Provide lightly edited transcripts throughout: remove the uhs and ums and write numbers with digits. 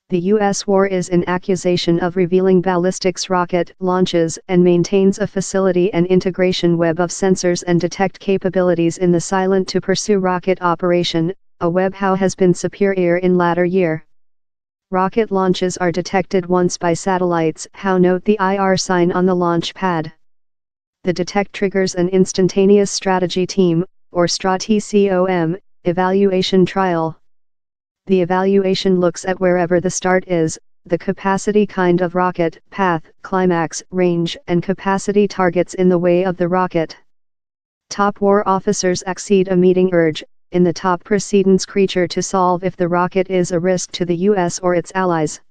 The U.S. war is in accusation of revealing ballistics rocket launches and maintains a facility and integration web of sensors and detect capabilities in the silent to pursue rocket operation, a web how has been superior in latter year. Rocket launches are detected once by satellites how note the IR sign on the launch pad. The detect triggers an instantaneous strategy team, or STRATECOM, evaluation trial. The evaluation looks at wherever the start is, the capacity kind of rocket, path, climax, range and capacity targets in the way of the rocket. Top war officers accede a meeting urge, in the top precedence creature to solve if the rocket is a risk to the US or its allies.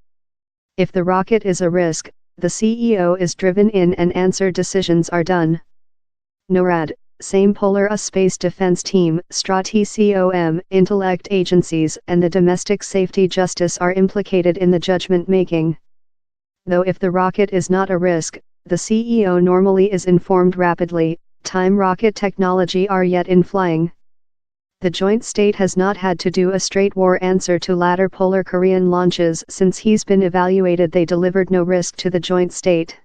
If the rocket is a risk, the CEO is driven in and answer decisions are done. NORAD, same Polar A Space Defense Team, STRATECOM, intellect agencies and the domestic safety justice are implicated in the judgment making. Though if the rocket is not a risk, the CEO normally is informed rapidly, time rocket technology are yet in flying. The joint state has not had to do a straight war answer to latter Polar Korean launches since he's been evaluated they delivered no risk to the joint state.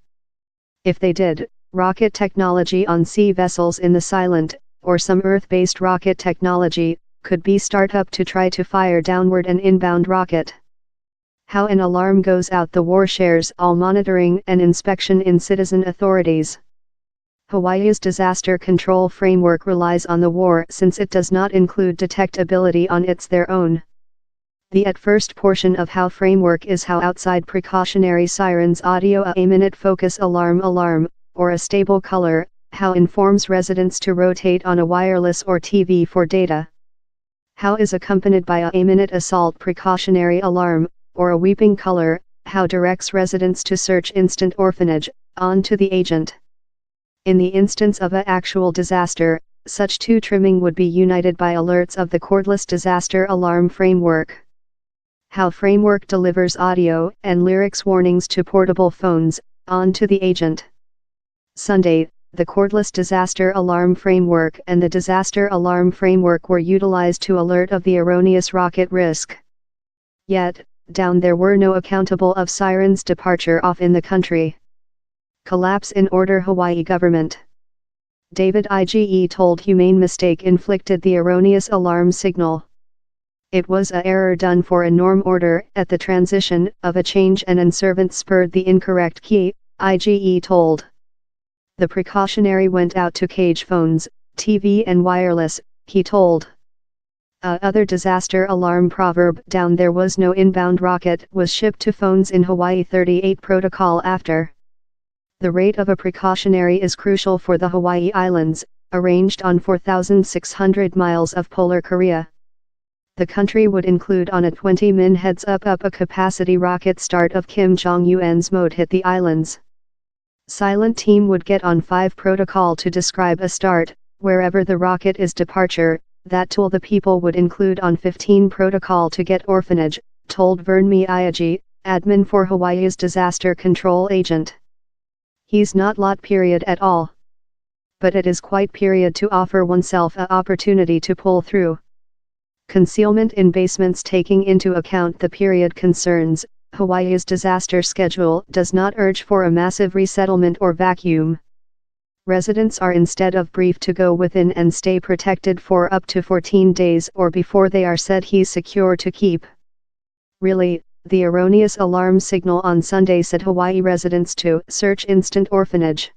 If they did, rocket technology on sea vessels in the silent, or some Earth-based rocket technology, could be start up to try to fire downward an inbound rocket. How an alarm goes out the war shares all monitoring and inspection in citizen authorities. Hawaii's disaster control framework relies on the war since it does not include detectability on its their own. The at first portion of how framework is how outside precautionary sirens audio a minute focus alarm, or a stable color, how informs residents to rotate on a wireless or TV for data. How is accompanied by a minute assault precautionary alarm, or a weeping color, how directs residents to search instant orphanage, on to the agent. In the instance of a actual disaster, such two trimming would be united by alerts of the cordless disaster alarm framework. How framework delivers audio and lyrics warnings to portable phones, on to the agent. Sunday, the cordless disaster alarm framework and the disaster alarm framework were utilized to alert of the erroneous rocket risk. Yet, down there were no accountable of sirens departure off in the country. Collapse in order Hawaii government. David Ige told Humane mistake inflicted the erroneous alarm signal. It was a error done for a norm order at the transition of a change and servant spurred the incorrect key, Ige told. The precautionary went out to cage phones, TV and wireless, he told. Other disaster alarm proverb down there was no inbound rocket was shipped to phones in Hawaii 38 protocol after. The rate of a precautionary is crucial for the Hawaii Islands, arranged on 4,600 miles of Polar Korea. The country would include on a 20-min heads-up a capacity rocket start of Kim Jong-un's mode hit the islands. Silent team would get on 5 protocol to describe a start, wherever the rocket is departure, that tool the people would include on 15 protocol to get orphanage, told Vern Miyagi, admin for Hawaii's disaster control agent. He's not lot period at all. But it is quite period to offer oneself a opportunity to pull through. Concealment in basements taking into account the period concerns, Hawaii's disaster schedule does not urge for a massive resettlement or vacuum. Residents are instead of briefed to go within and stay protected for up to 14 days or before they are said he's secure to keep. Really, the erroneous alarm signal on Sunday said Hawaii residents to search instant orphanage.